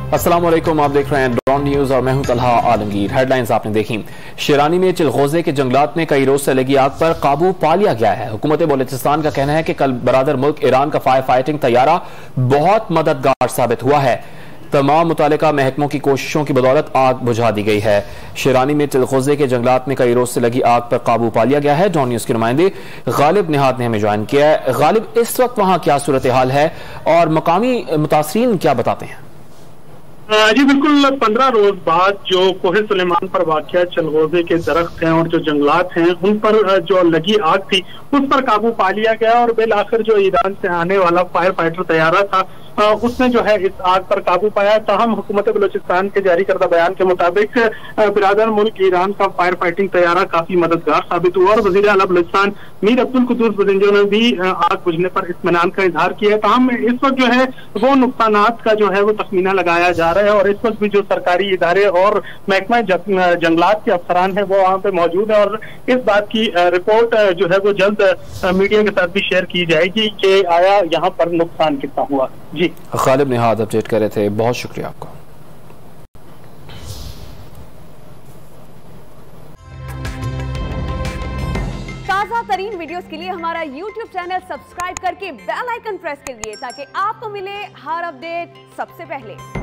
अस्सलाम वालेकुम, आप देख रहे हैं डॉन न्यूज और मैं हूं तलहा आलमगीर। हेडलाइंस आपने देखी। शेरानी में चिलगोजे के जंगलात में कई रोज से लगी आग पर काबू पा लिया गया है। हुकूमत बलूचिस्तान का कहना है कि कल बरादर मुल्क ईरान का फायर फाइटिंग तैयारा बहुत मददगार साबित हुआ है। तमाम मुतालिका महकमों की कोशिशों की बदौलत आग बुझा दी गई है। शेरानी में चिलगोजे के जंगलात में कई रोज से लगी आग पर काबू पा लिया गया है। डॉन न्यूज के नुमाइंदे गालिब निहाद ने हमें ज्वाइन किया है। गालिब, इस वक्त वहां क्या सूरत हाल है और मकामी मुतासरीन क्या बताते हैं? जी बिल्कुल, 15 रोज बाद जो कोहे सुलेमान पर वाक़या चिलगोजे के दरख्त हैं और जो जंगलात हैं उन पर जो लगी आग थी उस पर काबू पा लिया गया और बिल आखिर जो ईरान से आने वाला फायर फाइटर तैयारा था उसने जो है इस आग पर काबू पाया। ताहम हुकूमत बलूचिस्तान के जारी करदा बयान के मुताबिक बिरादर मुल्क ईरान का फायर फाइटिंग तैयारा काफी मददगार साबित हुआ और वज़ीर आला बलूचिस्तान मीर अब्दुल कुद्दूस बजिंजो ने भी आग बुझने पर इत्मीनान का इजहार किया है। ताहम इस वक्त जो है वो नुकसानात का जो है वो तखमीना लगाया जा रहा है और इस वक्त भी जो सरकारी इदारे और महकमा जंगलात के अफसरान है वो वहाँ पे मौजूद है और इस बात की रिपोर्ट जो है वो जल्द मीडिया के साथ भी शेयर की जाएगी कि आया यहाँ पर नुकसान कितना हुआ। जी गालिब निहाद अपडेट कर रहे थे, बहुत शुक्रिया आपका। ताज़ा तरीन वीडियोस के लिए हमारा YouTube चैनल सब्सक्राइब करके बेल आइकन प्रेस करिए ताकि आपको मिले हर अपडेट सबसे पहले।